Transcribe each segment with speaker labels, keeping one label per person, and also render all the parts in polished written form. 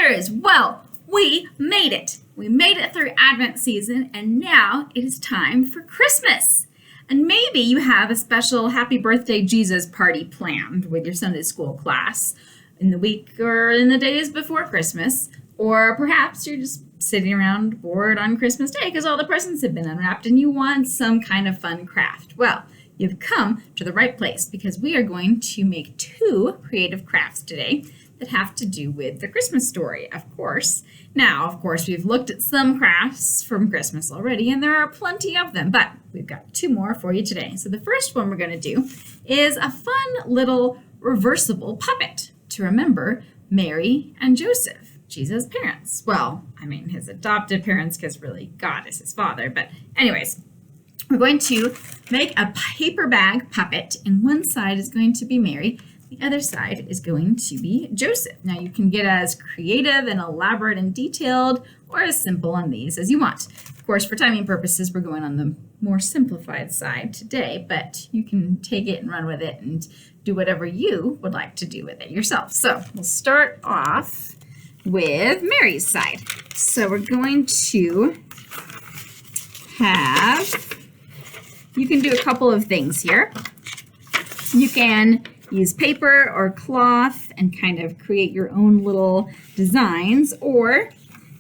Speaker 1: sisters! Well, we made it. We made it through Advent season, and now it is time for Christmas. And maybe you have a special Happy Birthday Jesus party planned with your Sunday school class in the week or in the days before Christmas. Or perhaps you're just sitting around bored on Christmas Day because all the presents have been unwrapped and you want some kind of fun craft. Well, you've come to the right place because we are going to make 2 creative crafts today that have to do with the Christmas story, of course. Now, of course, we've looked at some crafts from Christmas already, and there are plenty of them, but we've got 2 more for you today. So the first one we're going to do is a fun little reversible puppet to remember Mary and Joseph, Jesus' parents. Well, I mean his adopted parents, because really God is his father. But anyways, we're going to make a paper bag puppet, and one side is going to be Mary. The other side is going to be Joseph. Now you can get as creative and elaborate and detailed or as simple on these as you want. Of course, for timing purposes, we're going on the more simplified side today, but you can take it and run with it and do whatever you would like to do with it yourself. So we'll start off with Mary's side. So we're going to you can do a couple of things here. You can use paper or cloth and kind of create your own little designs, or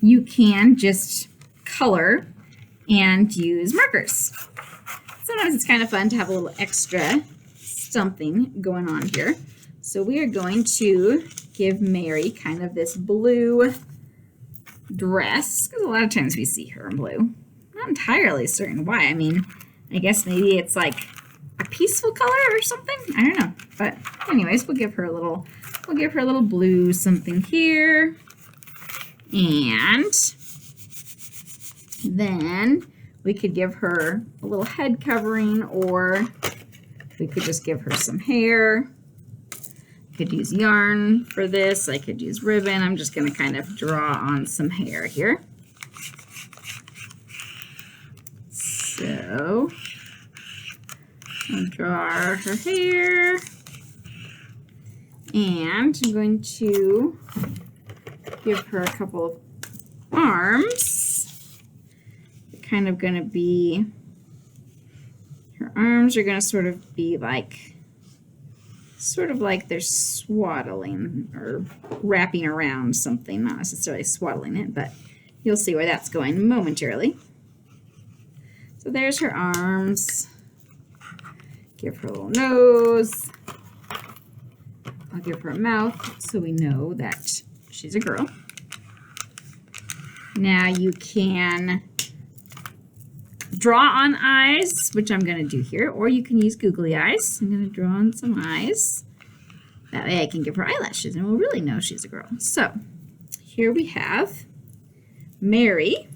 Speaker 1: you can just color and use markers. Sometimes it's kind of fun to have a little extra something going on here. So we are going to give Mary kind of this blue dress, because a lot of times we see her in blue. Not entirely certain why. I mean, I guess maybe it's like a peaceful color or something. I don't know. But anyways, we'll give her a little blue something here. And then we could give her a little head covering, or we could just give her some hair. I could use yarn for this. I could use ribbon. I'm just going to kind of draw on some hair here. So I'll draw her hair, and I'm going to give her a couple of arms. They're kind of going to be, her arms are going to sort of be like, they're swaddling or wrapping around something, not necessarily swaddling it, but you'll see where that's going momentarily. So there's her arms. Give her a little nose. I'll give her a mouth so we know that she's a girl. Now you can draw on eyes, which I'm going to do here, or you can use googly eyes. I'm going to draw on some eyes. That way I can give her eyelashes and we'll really know she's a girl. So here we have Mary.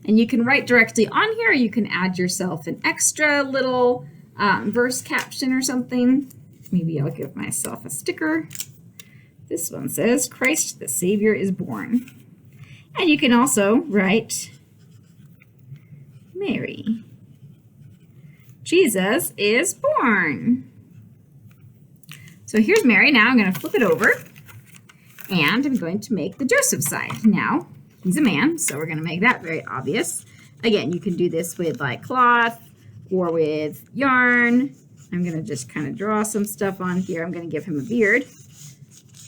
Speaker 1: And you can write directly on here, or you can add yourself an extra little verse caption or something. Maybe I'll give myself a sticker. This one says, Christ the Savior is born. And you can also write, Mary, Jesus is born. So here's Mary. Now I'm going to flip it over. And I'm going to make the Joseph side. Now, he's a man, so we're going to make that very obvious. Again, you can do this with like cloth or with yarn. I'm going to just kind of draw some stuff on here. I'm going to give him a beard.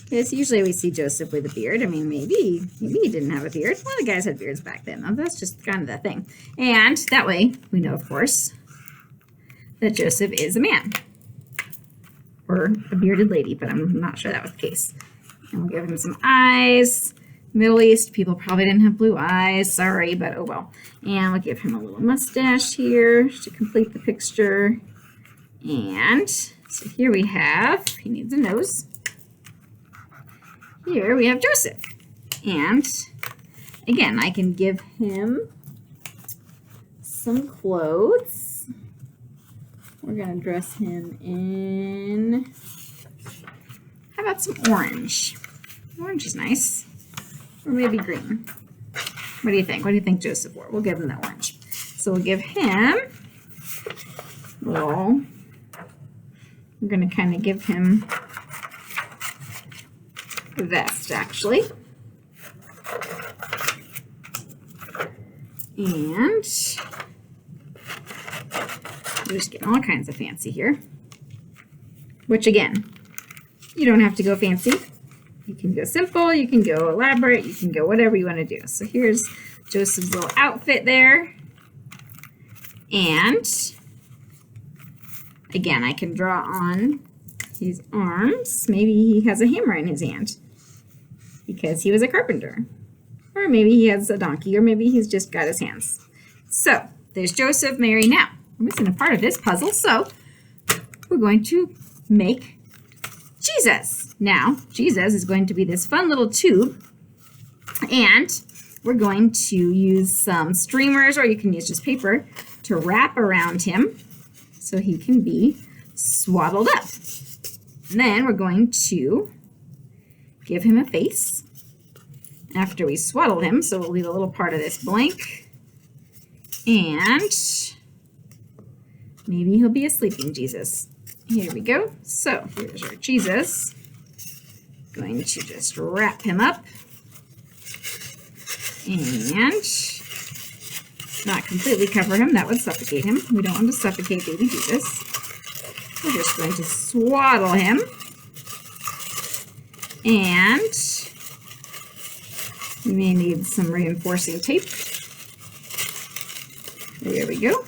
Speaker 1: Because usually we see Joseph with a beard. I mean, maybe he didn't have a beard. A lot of guys had beards back then, though. That's just kind of the thing. And that way, we know, of course, that Joseph is a man. Or a bearded lady, but I'm not sure that was the case. And we'll give him some eyes. Middle East people probably didn't have blue eyes. Sorry, but oh well. And we'll give him a little mustache here to complete the picture. And so here we have, he needs a nose. Here we have Joseph. And again, I can give him some clothes. We're going to dress him in, how about some orange? Orange is nice. Or maybe green. What do you think? What do you think Joseph wore? We'll give him the orange. So we'll give him a little we're going to kind of give him a vest, actually. And we're just getting all kinds of fancy here. Which, again, you don't have to go fancy. You can go simple, you can go elaborate, you can go whatever you want to do. So here's Joseph's little outfit there. And again, I can draw on his arms. Maybe he has a hammer in his hand because he was a carpenter. Or maybe he has a donkey, or maybe he's just got his hands. So there's Joseph, Mary. Now, we're missing a part of this puzzle, so we're going to make Jesus. Now, Jesus is going to be this fun little tube, and we're going to use some streamers, or you can use just paper, to wrap around him so he can be swaddled up. And then we're going to give him a face after we swaddle him, so we'll leave a little part of this blank. And maybe he'll be a sleeping Jesus. Here we go. So here's our Jesus. Going to just wrap him up and not completely cover him. That would suffocate him. We don't want to suffocate baby Jesus. We're just going to swaddle him, and we may need some reinforcing tape. There we go.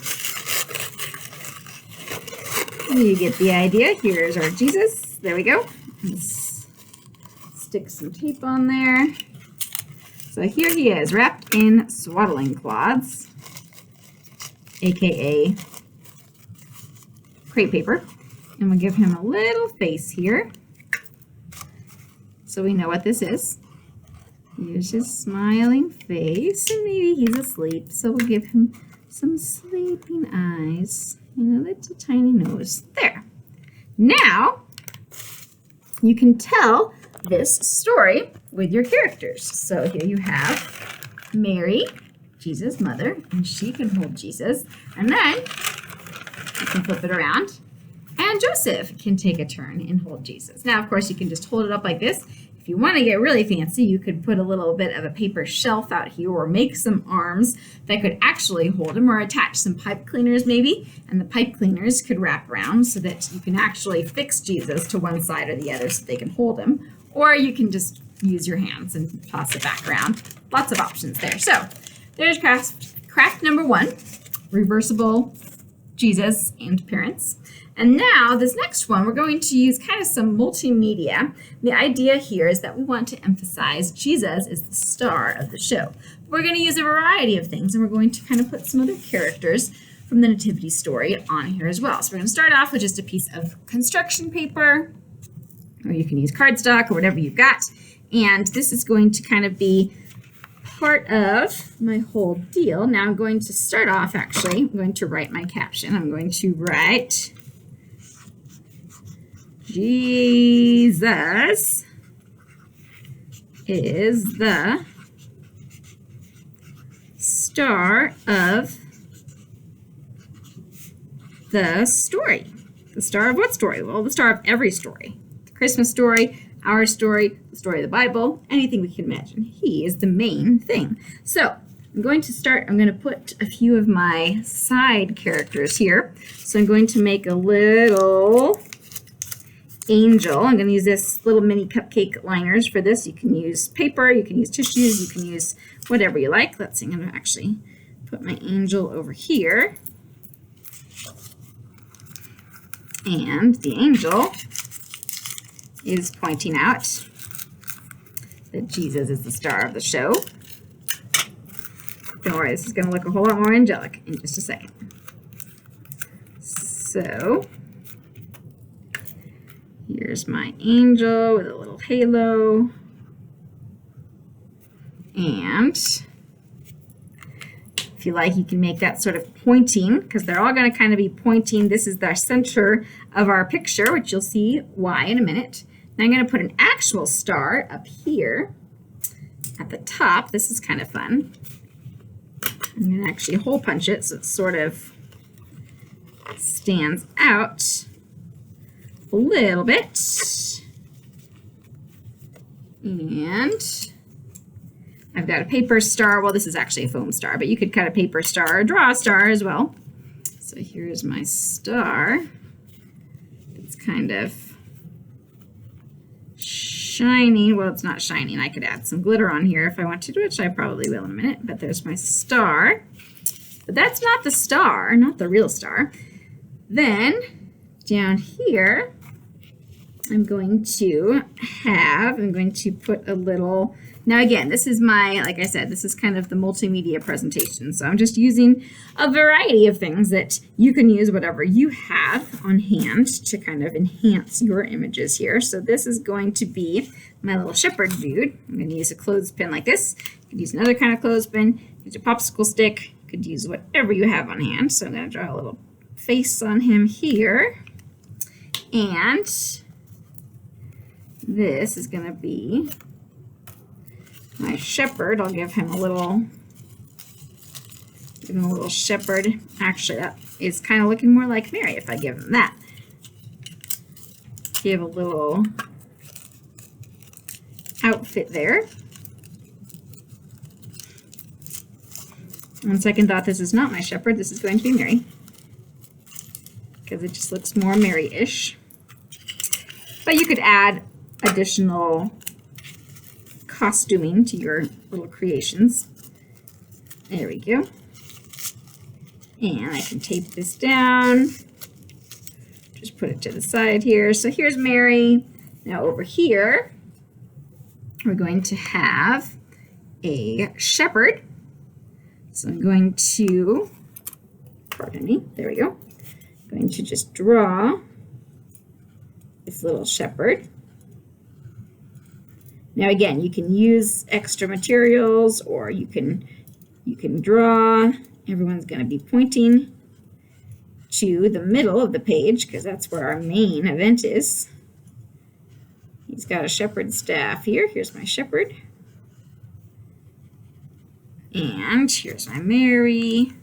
Speaker 1: You get the idea. Here's our Jesus. There we go. Let's stick some tape on there. So here he is, wrapped in swaddling cloths, aka crepe paper. And we'll give him a little face here so we know what this is. Here's his smiling face, and maybe he's asleep, so we'll give him some sleeping eyes and a little tiny nose. There. Now, you can tell this story with your characters. So here you have Mary, Jesus' mother, and she can hold Jesus. And then you can flip it around, and Joseph can take a turn and hold Jesus. Now, of course, you can just hold it up like this. If you want to get really fancy, you could put a little bit of a paper shelf out here, or make some arms that could actually hold him, or attach some pipe cleaners maybe, and the pipe cleaners could wrap around so that you can actually fix Jesus to one side or the other so they can hold him. Or you can just use your hands and toss it back around. Lots of options there. So there's craft number 1, reversible Jesus and parents. And now this next one, we're going to use kind of some multimedia. The idea here is that we want to emphasize Jesus is the star of the show. We're going to use a variety of things, and we're going to kind of put some other characters from the Nativity story on here as well. So we're going to start off with just a piece of construction paper, or you can use cardstock or whatever you've got. And this is going to kind of be part of my whole deal. Now I'm going to start off, actually, I'm going to write my caption. I'm going to write, Jesus is the star of the story. The star of what story? Well, the star of every story. The Christmas story, our story, the story of the Bible, anything we can imagine. He is the main thing. So I'm going to start, I'm going to put a few of my side characters here. So I'm going to make a little angel. I'm going to use this little mini cupcake liners for this. You can use paper, you can use tissues, you can use whatever you like. Let's see, I'm going to actually put my angel over here. And the angel is pointing out that Jesus is the star of the show. Don't worry, this is going to look a whole lot more angelic in just a second. So here's my angel with a little halo. And if you like, you can make that sort of pointing, because they're all going to kind of be pointing. This is the center of our picture, which you'll see why in a minute. Now I'm going to put an actual star up here at the top. This is kind of fun. I'm going to actually hole punch it so it sort of stands out a little bit. And I've got a paper star. Well, this is actually a foam star, but you could cut a paper star or draw a star as well. So here's my star. It's kind of shining. Well, it's not shining. I could add some glitter on here if I wanted to, which I probably will in a minute. But there's my star. But that's not the star, not the real star. Then down here, I'm going to put a little, now again, this is my, like I said, this is kind of the multimedia presentation. So I'm just using a variety of things that you can use whatever you have on hand to kind of enhance your images here. So this is going to be my little shepherd dude. I'm going to use a clothespin like this. You could use another kind of clothespin, use a popsicle stick, you could use whatever you have on hand. So I'm going to draw a little face on him here. And this is going to be my shepherd. I'll give him a little shepherd. Actually, that is kind of looking more like Mary if I give him that. Give a little outfit there. On second thought, this is not my shepherd. This is going to be Mary, because it just looks more Mary-ish. But you could add additional costuming to your little creations. There we go. And I can tape this down. Just put it to the side here. So here's Mary. Now over here, we're going to have a shepherd. So I'm going to, pardon me, there we go. I'm going to just draw this little shepherd. Now again, you can use extra materials, or you can draw. Everyone's going to be pointing to the middle of the page because that's where our main event is. He's got a shepherd staff here. Here's my shepherd. And here's my Mary.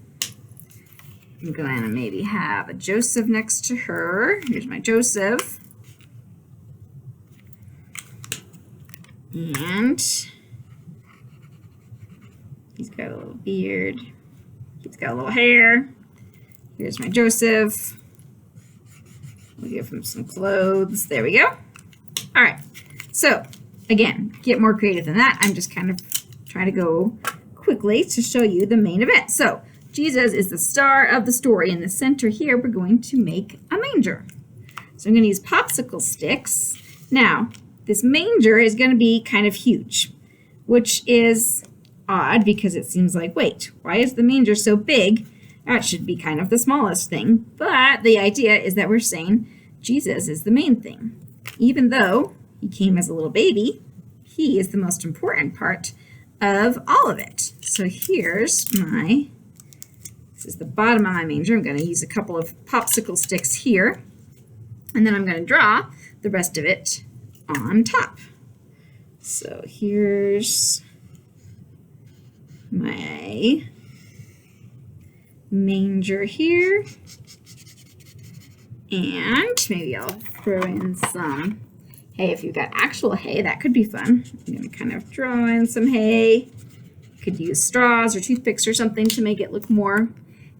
Speaker 1: I'm going to maybe have a Joseph next to her. Here's my Joseph. And he's got a little beard. He's got a little hair. Here's my Joseph. We'll give him some clothes. There we go. All right. So again, get more creative than that. I'm just kind of trying to go quickly to show you the main event. So Jesus is the star of the story. In the center here, we're going to make a manger. So I'm going to use popsicle sticks. Now, this manger is going to be kind of huge, which is odd because it seems like, wait, why is the manger so big? That should be kind of the smallest thing. But the idea is that we're saying Jesus is the main thing. Even though he came as a little baby, he is the most important part of all of it. So here's this is the bottom of my manger. I'm going to use a couple of popsicle sticks here, and then I'm going to draw the rest of it on top. So here's my manger here, and maybe I'll throw in some hay. If you've got actual hay, that could be fun. I'm going to kind of draw in some hay. You could use straws or toothpicks or something to make it look more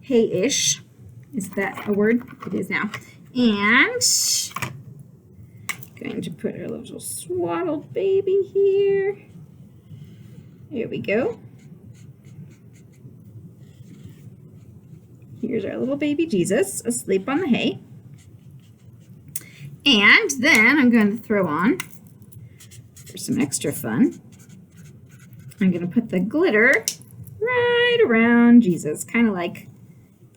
Speaker 1: hay-ish. Is that a word? It is now. And going to put our little swaddled baby here. There we go. Here's our little baby Jesus asleep on the hay. And then I'm going to throw on, for some extra fun, I'm going to put the glitter right around Jesus, kind of like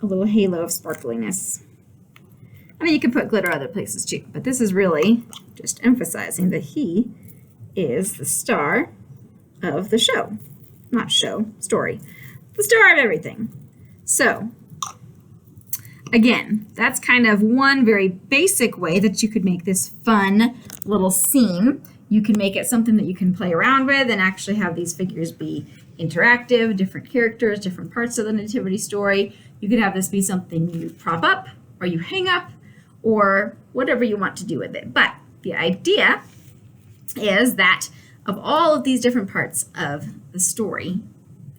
Speaker 1: a little halo of sparkliness. I mean, you can put glitter other places too, but this is really just emphasizing that he is the star of the show. Not show, story. The star of everything. So, again, that's kind of one very basic way that you could make this fun little scene. You can make it something that you can play around with and actually have these figures be interactive, different characters, different parts of the nativity story. You could have this be something you prop up or you hang up, or whatever you want to do with it. But the idea is that of all of these different parts of the story,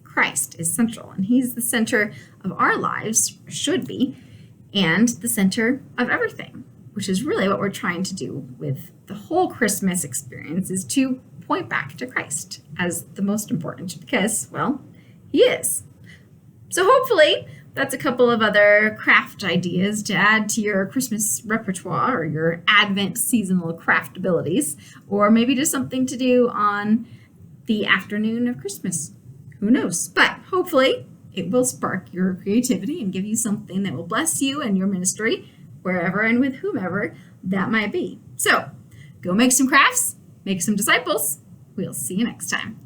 Speaker 1: Christ is central, and he's the center of our lives, or should be, and the center of everything, which is really what we're trying to do with the whole Christmas experience, is to point back to Christ as the most important, because, well, he is. So hopefully that's a couple of other craft ideas to add to your Christmas repertoire or your Advent seasonal craft abilities, or maybe just something to do on the afternoon of Christmas. Who knows? But hopefully it will spark your creativity and give you something that will bless you and your ministry wherever and with whomever that might be. So go make some crafts, make some disciples. We'll see you next time.